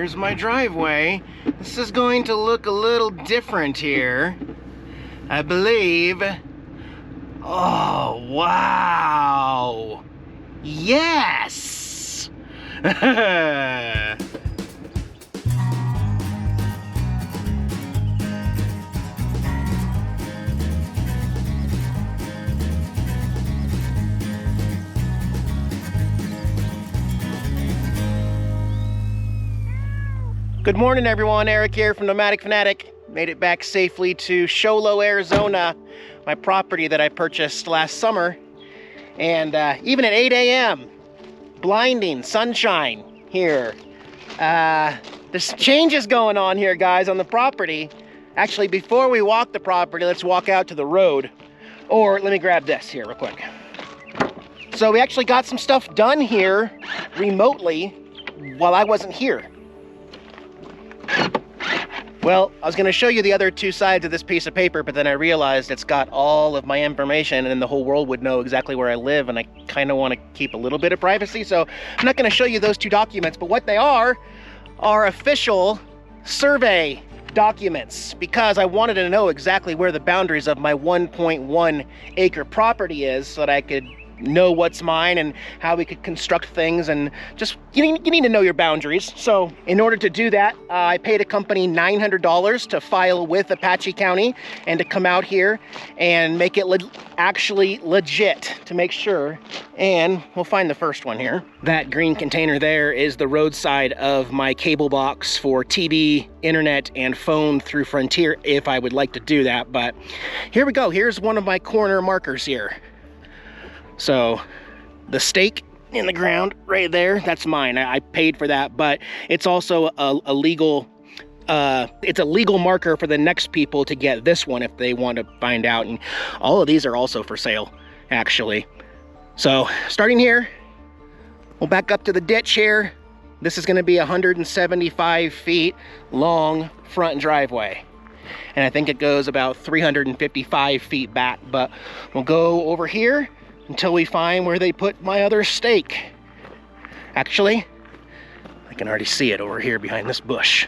here's my driveway. This is going to look a little different here, I believe. Oh, wow. Yes! Good morning, everyone. Eric here from Nomadic Fanatic. Made it back safely to Sholo, Arizona, my property that I purchased last summer. And even at 8 a.m., blinding sunshine here. There's changes going on here, guys, on the property. Actually, before we walk the property, let's walk out to the road. Or let me grab this here real quick. So we actually got some stuff done here remotely while I wasn't here. Well, I was going to show you the other two sides of this piece of paper, but then I realized it's got all of my information and the whole world would know exactly where I live, and I kind of want to keep a little bit of privacy, so I'm not going to show you those two documents, but what they are official survey documents, because I wanted to know exactly where the boundaries of my 1.1 acre property is so that I could know what's mine and how we could construct things, and just you need to know your boundaries. So in order to do that, I paid a company $900 to file with Apache County and to come out here and make it actually legit to make sure. And we'll find the first one here. That green container there is the roadside of my cable box for TV, internet, and phone through Frontier if I would like to do that. But here we go. Here's one of my corner markers here. So the stake in the ground right there, that's mine. I paid for that, but it's also a legal marker for the next people to get this one if they want to find out. And all of these are also for sale, actually. So starting here, we'll back up to the ditch here. This is going to be 175 feet long front driveway. And I think it goes about 355 feet back, but we'll go over here until we find where they put my other stake. Actually, I can already see it over here behind this bush.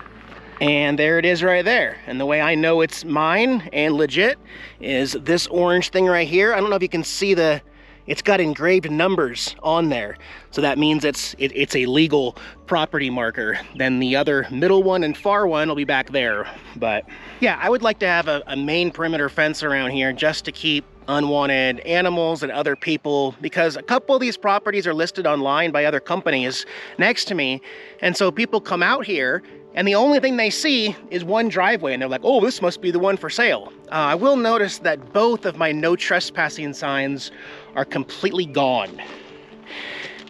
And there it is right there. And the way I know it's mine and legit is this orange thing right here. I don't know if you can see it's got engraved numbers on there. So that means it's a legal property marker. Then the other middle one and far one will be back there. But yeah, I would like to have a main perimeter fence around here just to keep unwanted animals and other people, because a couple of these properties are listed online by other companies next to me. And so people come out here and the only thing they see is one driveway and they're like, oh, this must be the one for sale. I will notice that both of my no trespassing signs are completely gone.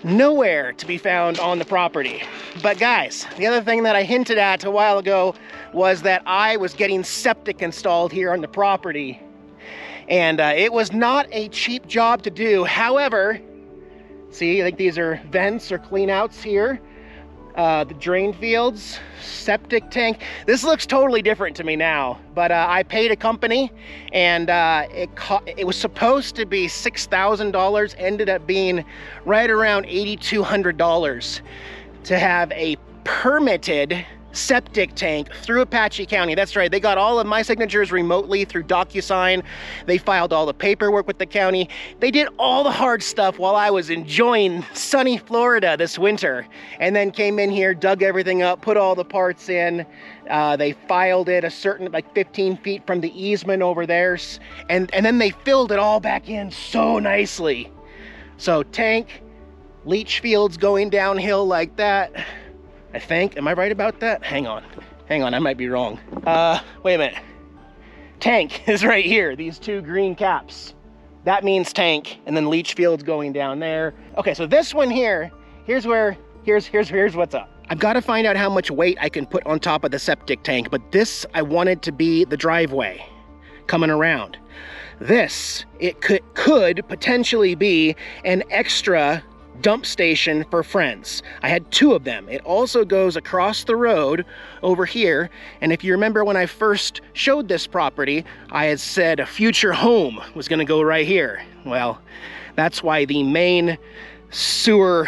Nowhere to be found on the property. But guys, the other thing that I hinted at a while ago was that I was getting septic installed here on the property. And it was not a cheap job to do. However, see, like these are vents or clean outs here. The drain fields, septic tank. This looks totally different to me now, but I paid a company and it was supposed to be $6,000, ended up being right around $8,200 to have a permitted septic tank through Apache County. That's right, they got all of my signatures remotely through DocuSign. They filed all the paperwork with the county. They did all the hard stuff while I was enjoying sunny Florida this winter, and then came in here, dug everything up, put all the parts in. They filed it a certain, like 15 feet from the easement over there, and then they filled it all back in so nicely. So tank, leach fields going downhill like that, I think. Am I right about that? Hang on, I might be wrong. Wait a minute. Tank is right here, these two green caps. That means tank, and then leach fields going down there. Okay, so this one here, here's what's up. I've got to find out how much weight I can put on top of the septic tank, but this, I wanted to be the driveway coming around. This, it could potentially be an extra dump station for friends. I had two of them. It also goes across the road over here, and if you remember when I first showed this property, I had said a future home was going to go right here. Well, that's why the main sewer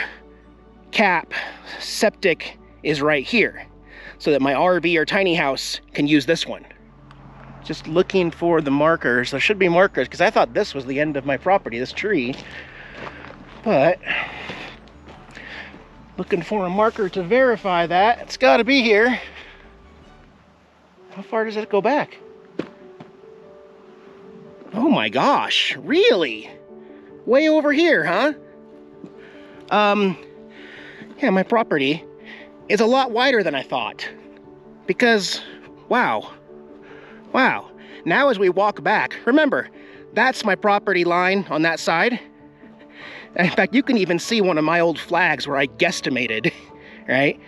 cap septic is right here. so that my RV or tiny house can use this one. Just looking for the markers. There should be markers because I thought this was the end of my property, this tree. But looking for a marker to verify that. It's got to be here. How far does it go back? Oh my gosh, really? Way over here, huh? Yeah, my property is a lot wider than I thought. Because, wow. Now as we walk back, remember, that's my property line on that side. In fact, you can even see one of my old flags where I guesstimated, right?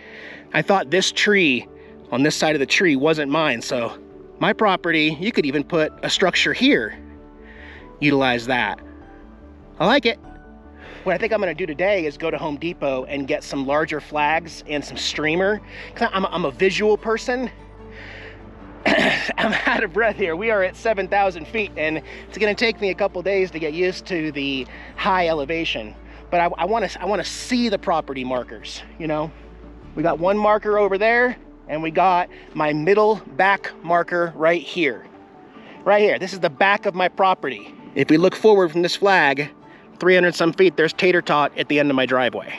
I thought this tree on this side of the tree wasn't mine, so my property, you could even put a structure here. Utilize that. I like it. What I think I'm gonna do today is go to Home Depot and get some larger flags and some streamer. Cause I'm a visual person. I'm out of breath here. We are at 7,000 feet and it's gonna take me a couple days to get used to the high elevation. But I wanna see the property markers, you know? We got one marker over there and we got my middle back marker right here. Right here, this is the back of my property. If we look forward from this flag, 300 some feet, there's Tater Tot at the end of my driveway.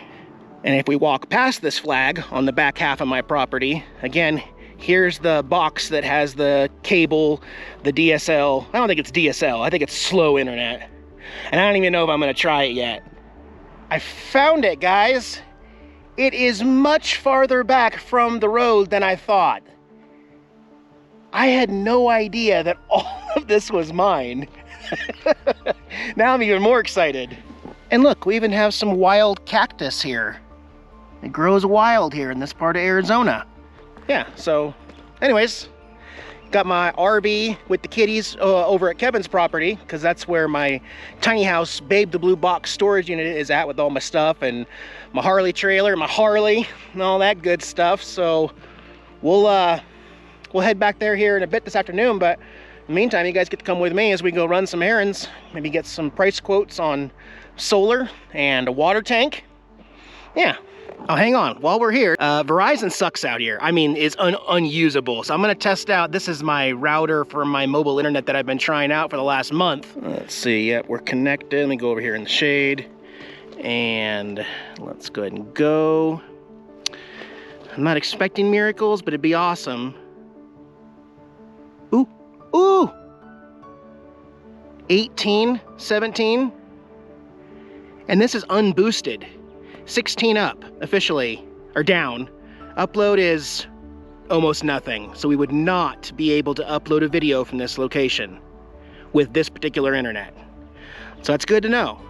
And if we walk past this flag on the back half of my property, again, here's the box that has the cable, the DSL. I don't think it's DSL, I think it's slow internet. And I don't even know if I'm gonna try it yet. I found it, guys. It is much farther back from the road than I thought. I had no idea that all of this was mine. Now I'm even more excited. And look, we even have some wild cactus here. It grows wild here in this part of Arizona. Yeah, so anyways, got my RV with the kitties over at Kevin's property, because that's where my tiny house, Babe the Blue Box storage unit is at with all my stuff, and my Harley trailer, my Harley, and all that good stuff. So we'll head back there here in a bit this afternoon, but in the meantime, you guys get to come with me as we go run some errands, maybe get some price quotes on solar and a water tank. Yeah. Oh, hang on. While we're here, Verizon sucks out here. I mean, it's unusable. So I'm going to test out. This is my router for my mobile internet that I've been trying out for the last month. Let's see. Yep, we're connected. Let me go over here in the shade. And let's go ahead and go. I'm not expecting miracles, but it'd be awesome. Ooh! 18, 17. And this is unboosted. 16 up, officially, or down. Upload is almost nothing. So we would not be able to upload a video from this location with this particular internet. So that's good to know.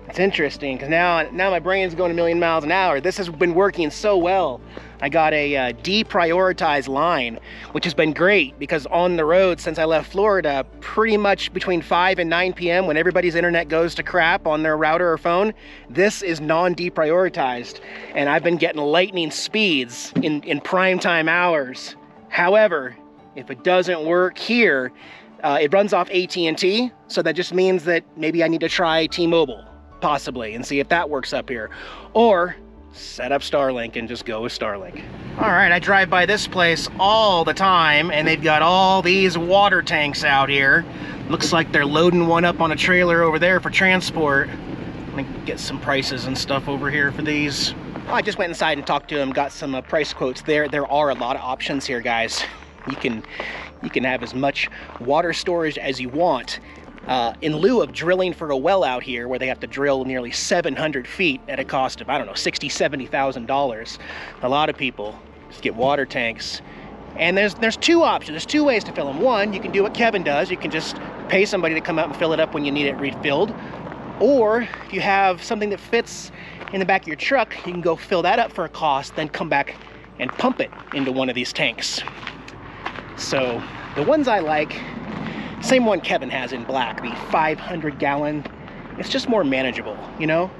It's interesting, because now my brain's going a million miles an hour. This has been working so well. I got a deprioritized line, which has been great, because on the road since I left Florida, pretty much between 5 and 9 p.m. when everybody's internet goes to crap on their router or phone, this is non-deprioritized. And I've been getting lightning speeds in prime time hours. However, if it doesn't work here, it runs off AT&T, so that just means that maybe I need to try T-Mobile, possibly, and see if that works up here. Or set up Starlink and just go with Starlink. All right, I drive by this place all the time, and they've got all these water tanks out here. Looks like they're loading one up on a trailer over there for transport. Let me get some prices and stuff over here for these. Well, I just went inside and talked to them, got some price quotes there. There are a lot of options here, guys. You can have as much water storage as you want. In lieu of drilling for a well out here, where they have to drill nearly 700 feet at a cost of, I don't know, $60,000, $70,000, a lot of people just get water tanks. And there's two options. There's two ways to fill them. One, you can do what Kevin does. You can just pay somebody to come out and fill it up when you need it refilled. Or if you have something that fits in the back of your truck, you can go fill that up for a cost, then come back and pump it into one of these tanks. So the ones I like, same one Kevin has in black, the 500 gallon. It's just more manageable, you know?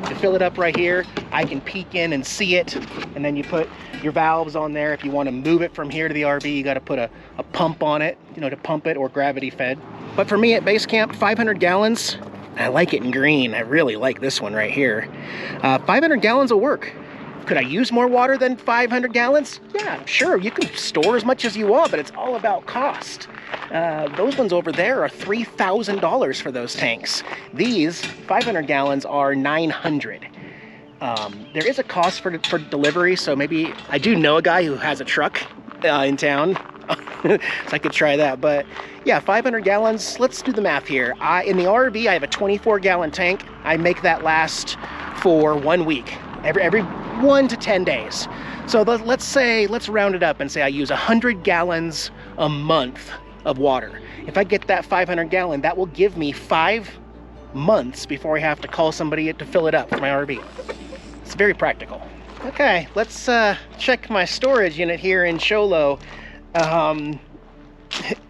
To fill it up right here, I can peek in and see it, and then you put your valves on there. If you want to move it from here to the RV, you got to put a pump on it, you know, to pump it, or gravity fed. But for me at base camp, 500 gallons, I like it in green. I really like this one right here. 500 gallons will work. Could I use more water than 500 gallons? Yeah, sure, you can store as much as you want, but it's all about cost. Those ones over there are $3,000 for those tanks. These 500 gallons are $900. There is a cost for delivery, so maybe I do know a guy who has a truck in town, so I could try that. But yeah, 500 gallons, let's do the math here. In the RV, I have a 24-gallon tank. I make that last for 1 week, every 1 to 10 days. So let's round it up and say I use 100 gallons a month of water. If I get that 500 gallon, that will give me 5 months before I have to call somebody to fill it up for my RV. It's very practical. Okay, let's check my storage unit here in Sholo.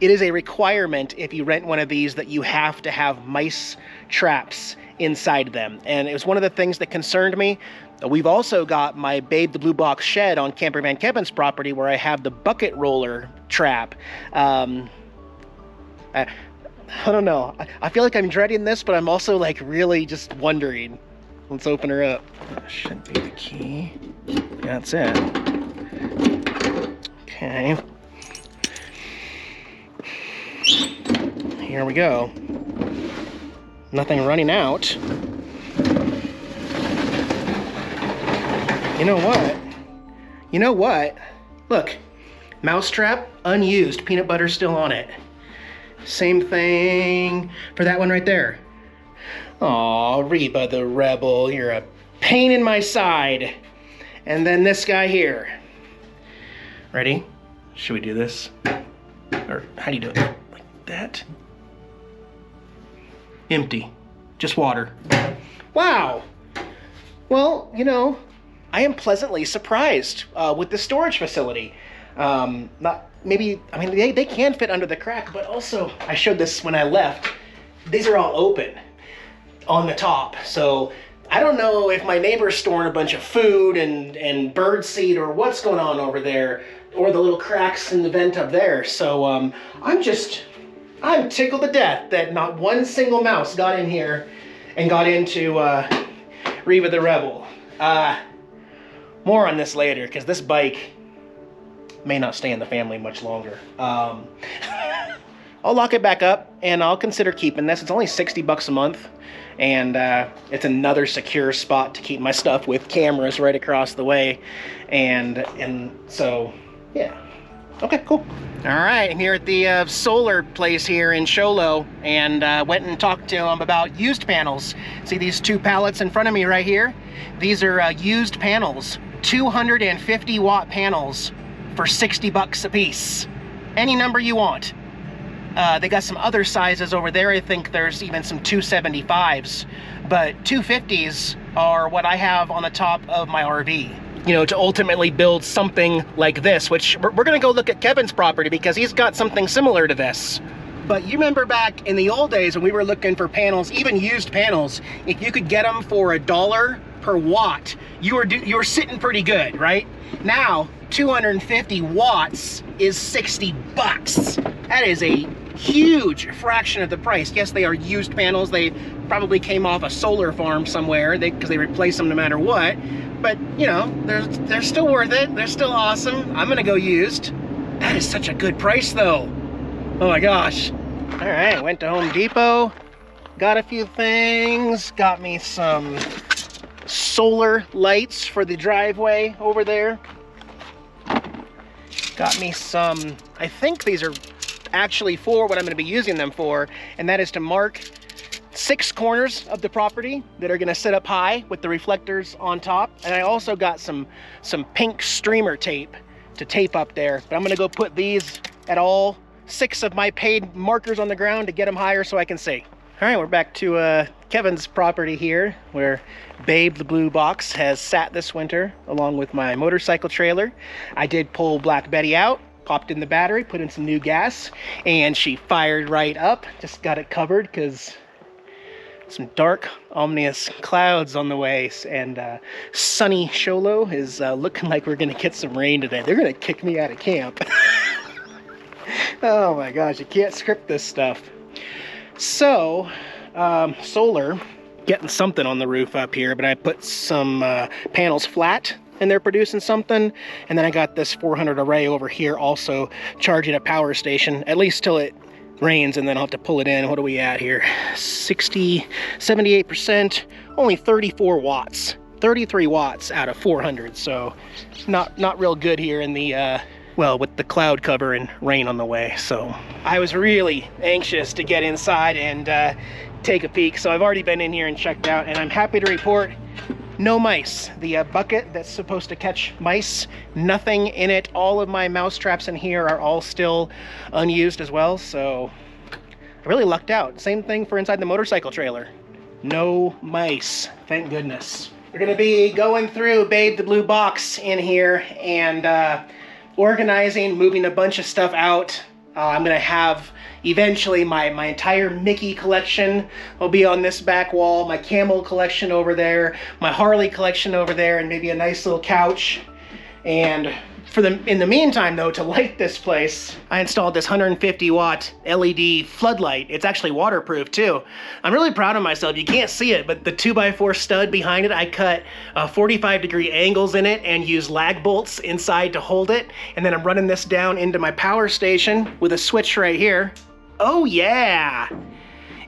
It is a requirement if you rent one of these that you have to have mice traps inside them. And it was one of the things that concerned me. We've also got my Babe the Blue Box shed on Camper Van Kevin's property where I have the bucket roller trap. I don't know. I feel like I'm dreading this, but I'm also like really just wondering. Let's open her up. That should be the key. Yeah, that's it. Okay. Here we go. Nothing running out. You know what? You know what? Look, mousetrap, unused, peanut butter still on it. Same thing for that one right there. Aw, Reba the Rebel, you're a pain in my side. And then this guy here. Ready? Should we do this? Or how do you do it? Like that? Empty. Just water. Wow. Well, you know, I am pleasantly surprised with the storage facility. Maybe, I mean, they can fit under the crack, but also, I showed this when I left, these are all open on the top. So I don't know if my neighbor's storing a bunch of food and bird seed or what's going on over there, or the little cracks in the vent up there. So I'm tickled to death that not one single mouse got in here and got into Reba the Rebel. More on this later, because this bike may not stay in the family much longer. I'll lock it back up and I'll consider keeping this. It's only 60 bucks a month, and it's another secure spot to keep my stuff with cameras right across the way. And so, yeah. Okay, cool. All right, I'm here at the solar place here in Sholo, and went and talked to them about used panels. See these 2 pallets in front of me right here? These are used panels, 250 watt panels for 60 bucks a piece. Any number you want. They got some other sizes over there. I think there's even some 275s, but 250s are what I have on the top of my RV. You know, to ultimately build something like this, which we're gonna go look at Kevin's property because he's got something similar to this. But you remember back in the old days when we were looking for panels, even used panels, if you could get them for $1 per watt, you were sitting pretty good, right? Now, 250 watts is 60 bucks. That is a huge fraction of the price. Yes, they are used panels. They probably came off a solar farm somewhere because they replace them no matter what. But, you know, they're still worth it. They're still awesome. I'm gonna go used. That is such a good price though. Oh my gosh. All right, went to Home Depot, got a few things, got me some solar lights for the driveway over there. Got me some, I think these are actually for what I'm gonna be using them for, and that is to mark 6 corners of the property that are gonna sit up high with the reflectors on top. And I also got some pink streamer tape to tape up there, but I'm gonna go put these at all 6 of my paid markers on the ground to get them higher so I can see. All right, we're back to Kevin's property here, where Babe the Blue Box has sat this winter along with my motorcycle trailer. I did pull Black Betty out, popped in the battery, put in some new gas, and she fired right up. Just got it covered because some dark, ominous clouds on the way, and sunny Sholo is looking like we're gonna get some rain today. They're gonna kick me out of camp. Oh my gosh, you can't script this stuff. So, solar, getting something on the roof up here, but I put some panels flat and they're producing something. And then I got this 400 array over here also charging a power station, at least till it rains, and then I'll have to pull it in. What are we at here? 78%, only 34 watts. 33 watts out of 400, so not real good here in the well, with the cloud cover and rain on the way. So I was really anxious to get inside and take a peek, so I've already been in here and checked out, and I'm happy to report no mice. The bucket that's supposed to catch mice, nothing in it. All of my mouse traps in here are all still unused as well, so I really lucked out. Same thing for inside the motorcycle trailer. No mice, thank goodness. We're gonna be going through Babe the Blue Box in here and organizing, moving a bunch of stuff out. I'm gonna have eventually my entire Mickey collection will be on this back wall, my Camel collection over there, my Harley collection over there, and maybe a nice little couch. And in the meantime though, to light this place, I installed this 150 watt LED floodlight. It's actually waterproof too. I'm really proud of myself. You can't see it, but the 2x4 stud behind it, I cut 45-degree angles in it and used lag bolts inside to hold it. And then I'm running this down into my power station with a switch right here. Oh yeah!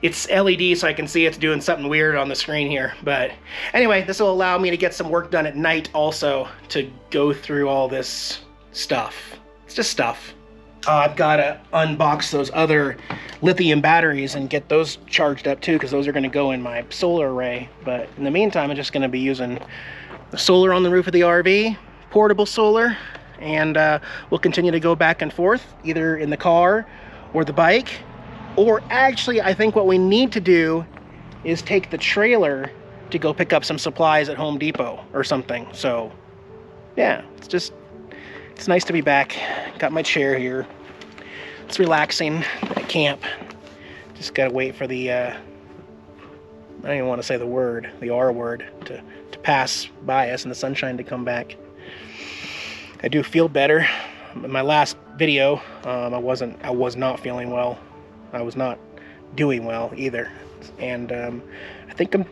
It's LED, so I can see it's doing something weird on the screen here. But anyway, this will allow me to get some work done at night also, to go through all this stuff. It's just stuff. I've got to unbox those other lithium batteries and get those charged up too, because those are going to go in my solar array. But in the meantime, I'm just going to be using the solar on the roof of the RV, portable solar, and we'll continue to go back and forth, either in the car or the bike. Or actually, I think what we need to do is take the trailer to go pick up some supplies at Home Depot or something. So yeah, it's nice to be back. Got my chair here. It's relaxing at camp. Just gotta wait for the, I don't even want to say the word, the R word, to pass by us and the sunshine to come back. I do feel better. In my last video, I was not feeling well. I was not doing well either, and I think I'm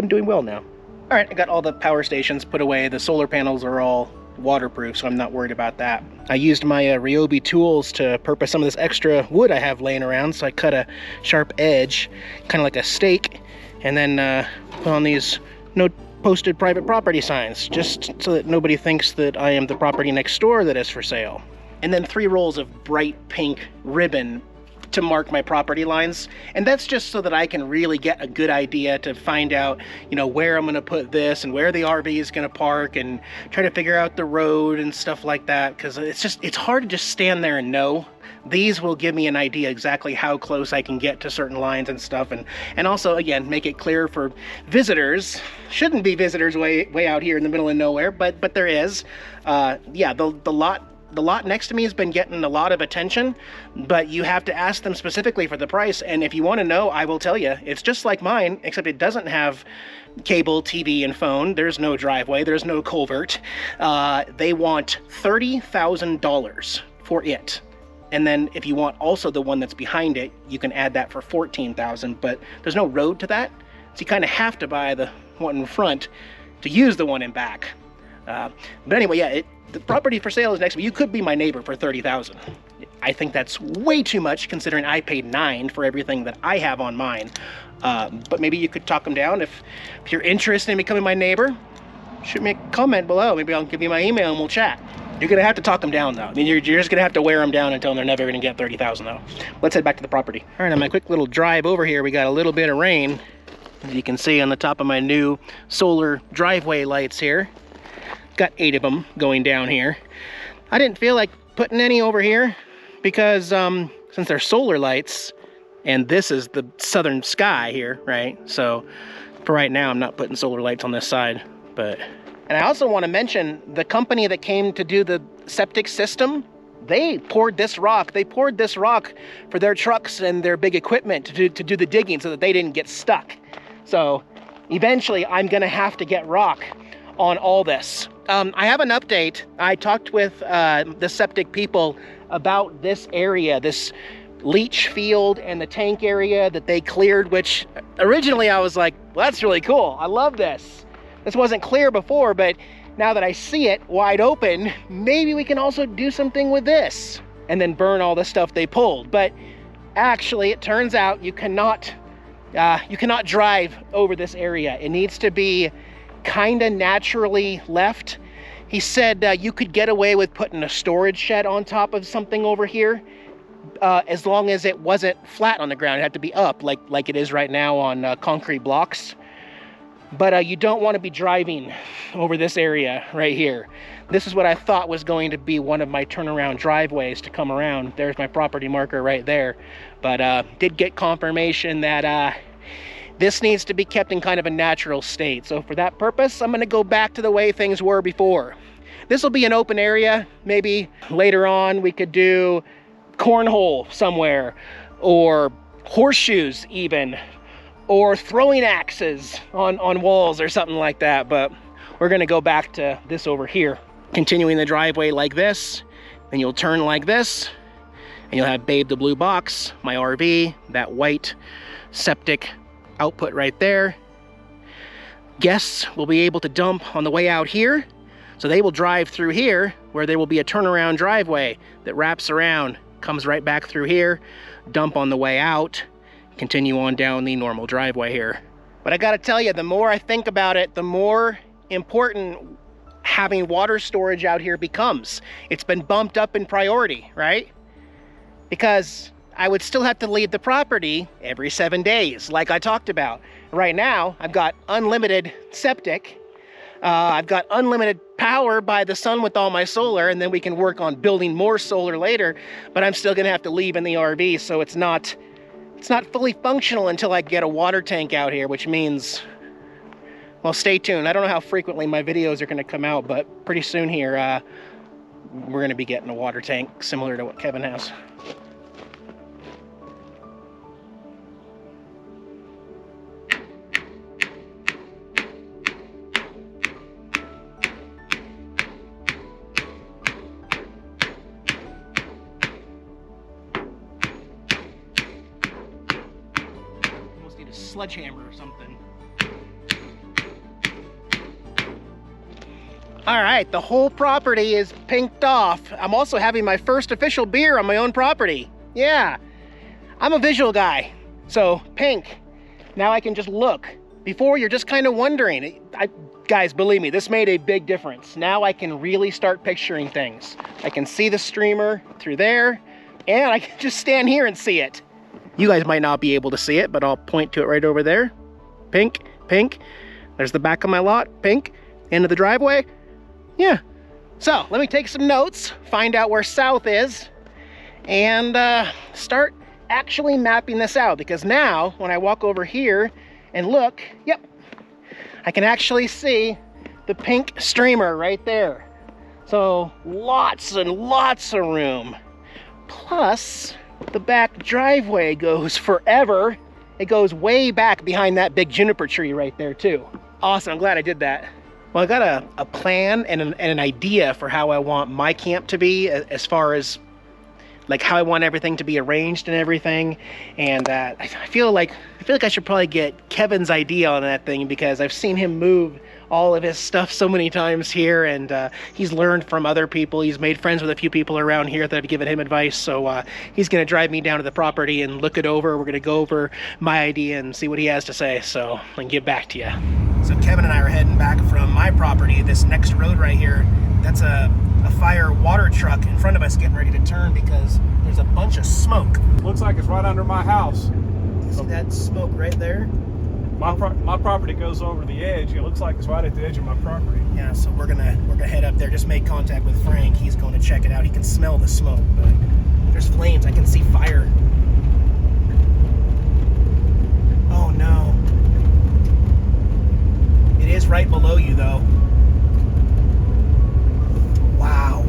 doing well now. All right, I got all the power stations put away. The solar panels are all waterproof, so I'm not worried about that. I used my Rycote tools to purpose some of this extra wood I have laying around, so I cut a sharp edge, kind of like a stake, and then put on these no posted private property signs, just so that nobody thinks that I am the property next door that is for sale. And then 3 rolls of bright pink ribbon to mark my property lines, and that's just so that I can really get a good idea to find out, you know, where I'm gonna put this and where the RV is gonna park, and try to figure out the road and stuff like that, because it's hard to just stand there and know. These will give me an idea exactly how close I can get to certain lines and stuff, and also, again, make it clear for visitors. Shouldn't be visitors way out here in the middle of nowhere, but there is. Yeah, the lot next to me has been getting a lot of attention, but you have to ask them specifically for the price. And if you want to know, I will tell you. It's just like mine, except it doesn't have cable, TV, and phone. There's no driveway. There's no culvert. They want $30,000 for it. And then if you want also the one that's behind it, you can add that for $14,000, but there's no road to that. So you kind of have to buy the one in front to use the one in back. But anyway, yeah, the property for sale is next to me. You could be my neighbor for $30,000. I think that's way too much, considering I paid $9,000 for everything that I have on mine. But maybe you could talk them down. If you're interested in becoming my neighbor, shoot me a comment below. Maybe I'll give you my email and we'll chat. You're gonna have to talk them down though. I mean, you're just gonna have to wear them down until they're never gonna get $30,000 though. Let's head back to the property. All right, on my quick little drive over here, we got a little bit of rain. As you can see on the top of my new solar driveway lights here. Got 8 of them going down here. I didn't feel like putting any over here because since they're solar lights and this is the southern sky here, right? So for right now, I'm not putting solar lights on this side. And I also want to mention the company that came to do the septic system. They poured this rock. They poured this rock for their trucks and their big equipment to do the digging so that they didn't get stuck. So eventually, I'm gonna have to get rock on all this. I have an update. I talked with the septic people about this area, this leach field and the tank area that they cleared, which originally I was like, well, that's really cool. I love this. This wasn't clear before, but now that I see it wide open, maybe we can also do something with this and then burn all the stuff they pulled. But actually, it turns out you cannot drive over this area. It needs to be kind of naturally left. He said you could get away with putting a storage shed on top of something over here, as long as it wasn't flat on the ground. It had to be up like it is right now on concrete blocks. But you don't want to be driving over this area right here. This is what I thought was going to be one of my turnaround driveways to come around. There's my property marker right there. But did get confirmation that this needs to be kept in kind of a natural state. So for that purpose, I'm going to go back to the way things were before. This will be an open area. Maybe later on we could do cornhole somewhere, or horseshoes even, or throwing axes on walls or something like that. But we're going to go back to this over here. Continuing the driveway like this, then you'll turn like this, and you'll have Babe the Blue Box, my RV, that white septic output right there. Guests will be able to dump on the way out here, so they will drive through here, where there will be a turnaround driveway that wraps around, comes right back through here, dump on the way out, continue on down the normal driveway here. But I gotta tell you, the more I think about it, the more important having water storage out here becomes. It's been bumped up in priority, right? Because I would still have to leave the property every 7 days, like I talked about. Right now, I've got unlimited septic. I've got unlimited power by the sun with all my solar, and then we can work on building more solar later, but I'm still gonna have to leave in the RV, so it's not fully functional until I get a water tank out here, which means, well, stay tuned. I don't know how frequently my videos are gonna come out, but pretty soon here, we're gonna be getting a water tank similar to what Kevin has. Sledgehammer or something. All right, the whole property is pinked off. I'm also having my first official beer on my own property. Yeah, I'm a visual guy, so pink. Now I can just look. Before, you're just kind of wondering. Guys, believe me, this made a big difference. Now I can really start picturing things. I can see the streamer through there, and I can just stand here and see it. You guys might not be able to see it, but I'll point to it right over there. Pink, pink. There's the back of my lot, pink. End of the driveway. Yeah. So let me take some notes, find out where south is, and start actually mapping this out. Because now, when I walk over here and look, yep, I can actually see the pink streamer right there. So lots and lots of room. Plus, the back driveway goes forever. It goes way back behind that big juniper tree right there too. Awesome, I'm glad I did that. Well, I got a plan and an idea for how I want my camp to be, as far as like how I want everything to be arranged and everything. And I feel like I should probably get Kevin's idea on that thing, because I've seen him move all of his stuff so many times here, and he's learned from other people. He's made friends with a few people around here that have given him advice, so he's gonna drive me down to the property and look it over. We're gonna go over my idea and see what he has to say, so I can get back to you. So Kevin and I are heading back from my property. This next road right here, that's a fire water truck in front of us getting ready to turn, because there's a bunch of smoke. Looks like it's right under my house. You see that smoke right there? My property goes over the edge. It looks like it's right at the edge of my property. Yeah, so we're gonna head up there. Just made contact with Frank. He's going to check it out. He can smell the smoke, but there's flames. I can see fire. Oh no. It is right below you though. Wow.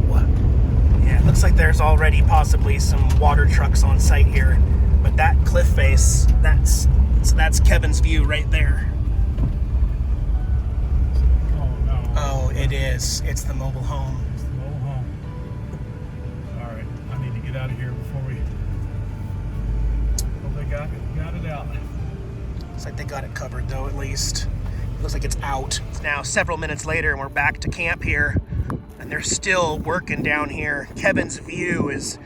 Yeah, it looks like there's already possibly some water trucks on site here. But that cliff face, that's Kevin's view right there. Oh no. Oh, it is. It's the mobile home. It's the mobile home. All right, I need to get out of here before we... Hope they got it out. Looks like they got it covered though, at least. Looks like it's out. It's now several minutes later and we're back to camp here. And they're still working down here. Kevin's view is,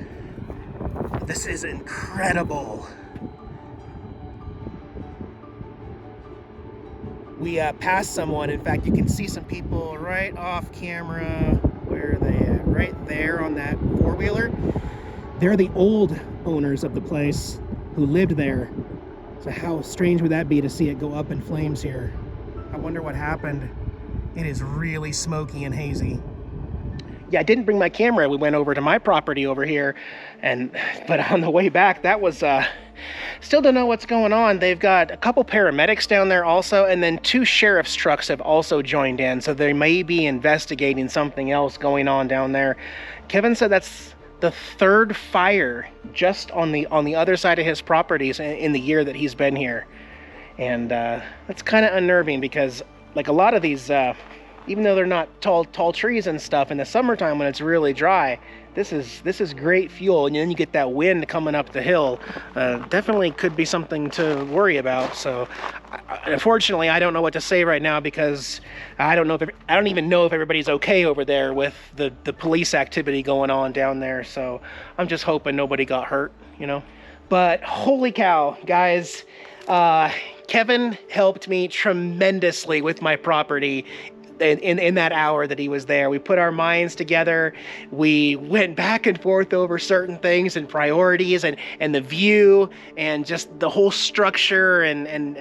this is incredible. We passed someone. In fact, you can see some people right off camera. Where are they at? Right there on that four-wheeler. They're the old owners of the place who lived there. So how strange would that be to see it go up in flames here? I wonder what happened. It is really smoky and hazy. Yeah, I didn't bring my camera. We went over to my property over here, but on the way back, that was, still don't know what's going on. They've got a couple paramedics down there also, and then 2 sheriff's trucks have also joined in, so they may be investigating something else going on down there. Kevin said that's the 3rd fire just on the other side of his properties in the year that he's been here. And that's kind of unnerving because like a lot of these, even though they're not tall trees and stuff, in the summertime when it's really dry, this is great fuel. And then you get that wind coming up the hill. Definitely could be something to worry about. So unfortunately, I don't know what to say right now because I don't even know if everybody's okay over there with the police activity going on down there. So I'm just hoping nobody got hurt, you know. But holy cow, guys, Kevin helped me tremendously with my property in that hour that he was there. We put our minds together. We went back and forth over certain things and priorities and the view and just the whole structure, and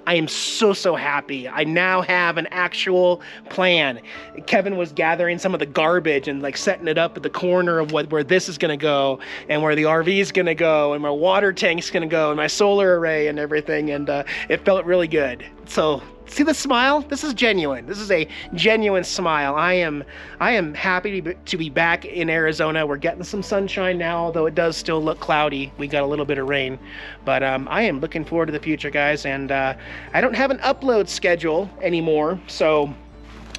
I am so happy. I now have an actual plan. Kevin was gathering some of the garbage and like setting it up at the corner of where this is gonna go and where the RV is gonna go and my water tank's gonna go and my solar array and everything, and it felt really good. So see the smile? This is genuine. This is a genuine smile. I am happy to be back in Arizona. We're getting some sunshine now, although it does still look cloudy. We got a little bit of rain, but I am looking forward to the future, guys. And I don't have an upload schedule anymore, so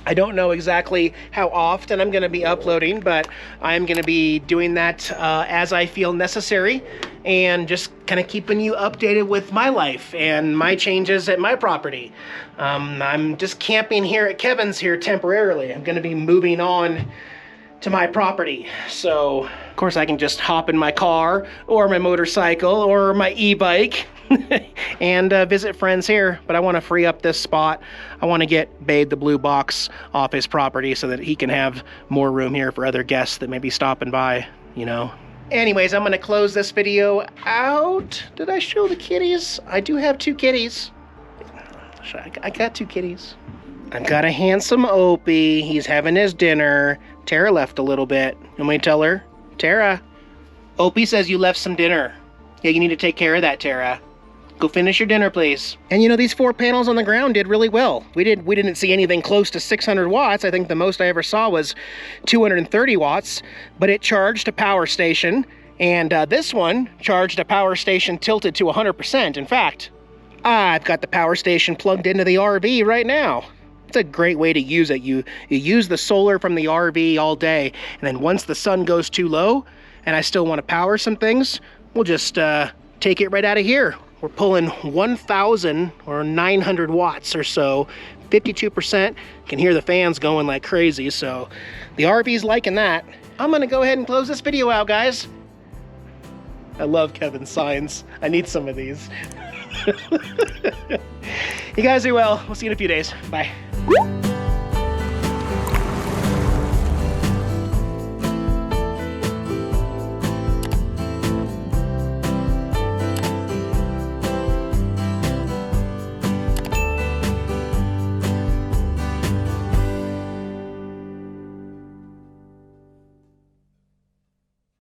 I don't know exactly how often I'm going to be uploading, but I'm going to be doing that as I feel necessary and just kind of keeping you updated with my life and my changes at my property. I'm just camping here at Kevin's here temporarily. I'm going to be moving on to my property. So, of course, I can just hop in my car or my motorcycle or my e-bike and visit friends here, but I want to free up this spot. I want to get Bade the Blue Box off his property so that he can have more room here for other guests that may be stopping by, you know. Anyways, I'm going to close this video out. Did I show the kitties? I do have 2 kitties. I got 2 kitties. I've got a handsome Opie. He's having his dinner. Tara left a little bit. You want me to tell her? Tara, Opie says you left some dinner. Yeah, you need to take care of that, Tara. Go finish your dinner, please. And you know, these 4 panels on the ground did really well. We didn't see anything close to 600 watts. I think the most I ever saw was 230 watts, but it charged a power station. And this one charged a power station tilted to 100%. In fact, I've got the power station plugged into the RV right now. It's a great way to use it. You use the solar from the RV all day, and then once the sun goes too low, and I still want to power some things, we'll just take it right out of here. We're pulling 1,000 or 900 watts or so, 52%. You can hear the fans going like crazy, so the RV's liking that. I'm gonna go ahead and close this video out, guys. I love Kevin's signs. I need some of these. You guys do well. We'll see you in a few days. Bye.